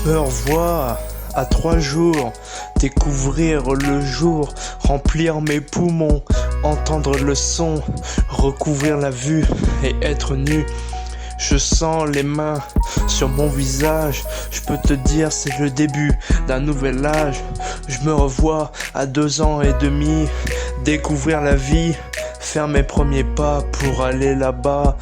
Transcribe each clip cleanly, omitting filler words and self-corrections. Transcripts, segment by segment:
Me revois à 3 jours, découvrir le jour, remplir mes poumons, entendre le son, recouvrir la vue et être nu. Je sens les mains sur mon visage, je peux te dire c'est le début d'un nouvel âge. Je me revois à 2 ans et demi, découvrir la vie, faire mes premiers pas pour aller là-bas.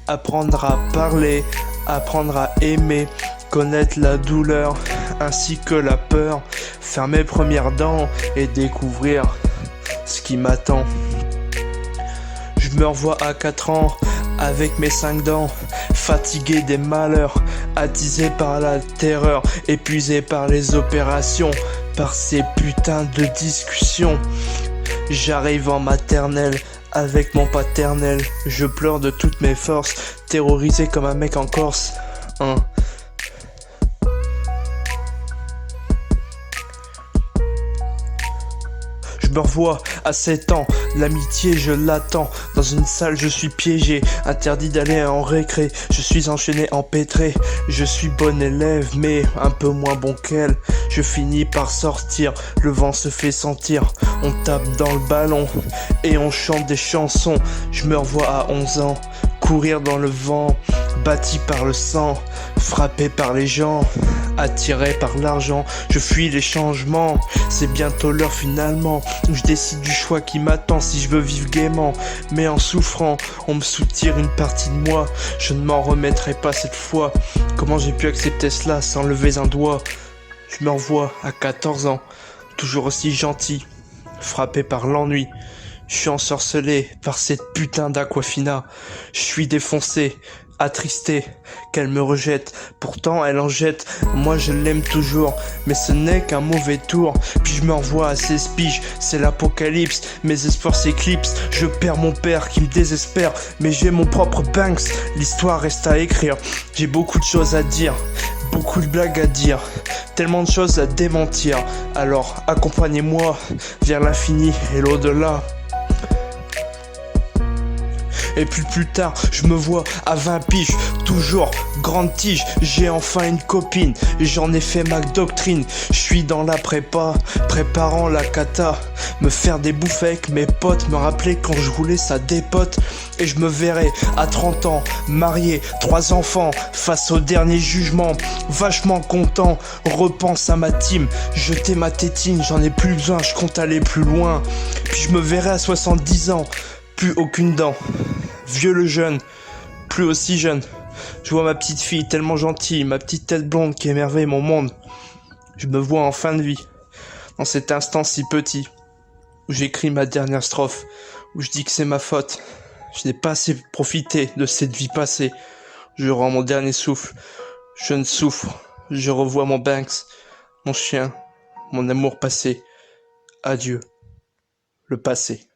Apprendre à parler, apprendre à aimer, connaître la douleur ainsi que la peur, faire mes premières dents et découvrir ce qui m'attend. Je me revois à 4 ans avec mes 5 dents, fatigué des malheurs, attisé par la terreur, épuisé par les opérations, par ces putains de discussions. J'arrive en maternelle avec mon paternel, je pleure de toutes mes forces, terrorisé comme un mec en Corse. Je me revois à 7 ans, l'amitié je l'attends. Dans une salle je suis piégé, interdit d'aller en récré. Je suis enchaîné, empêtré, je suis bon élève mais un peu moins bon qu'elle. Je finis par sortir, le vent se fait sentir. On tape dans le ballon et on chante des chansons. Je me revois à 11 ans, courir dans le vent, bâti par le sang, frappé par les gens, attiré par l'argent. Je fuis les changements, c'est bientôt l'heure finalement où je décide du choix qui m'attend si je veux vivre gaiement. Mais en souffrant, on me soutire une partie de moi, je ne m'en remettrai pas cette fois. Comment j'ai pu accepter cela sans lever un doigt? Je me revois à 14 ans, toujours aussi gentil, frappé par l'ennui. Je suis ensorcelé par cette putain d'Aquafina. Je suis défoncé, attristé, qu'elle me rejette. Pourtant elle en jette, moi je l'aime toujours. Mais ce n'est qu'un mauvais tour. Puis je me revois à 16 piges, c'est l'apocalypse. Mes espoirs s'éclipsent, je perds mon père qui me désespère. Mais j'ai mon propre Banks, l'histoire reste à écrire. J'ai beaucoup de choses à dire, beaucoup de blagues à dire, tellement de choses à démentir. Alors accompagnez-moi vers l'infini et l'au-delà. Et puis plus tard, je me vois à 20 piges, toujours grande tige, j'ai enfin une copine, j'en ai fait ma doctrine. Je suis dans la prépa, préparant la cata, me faire des bouffes avec mes potes, me rappeler quand je roulais ça dépote. Et je me verrai à 30 ans, marié, 3 enfants, face au dernier jugement, vachement content, repense à ma team, jeter ma tétine, j'en ai plus besoin, je compte aller plus loin. Puis je me verrai à 70 ans, plus aucune dent, vieux le jeune, plus aussi jeune. Je vois ma petite fille tellement gentille, ma petite tête blonde qui émerveille mon monde. Je me vois en fin de vie, dans cet instant si petit, où j'écris ma dernière strophe, où je dis que c'est ma faute. Je n'ai pas assez profité de cette vie passée. Je rends mon dernier souffle, je ne souffre. Je revois mon Banks, mon chien, mon amour passé. Adieu, le passé.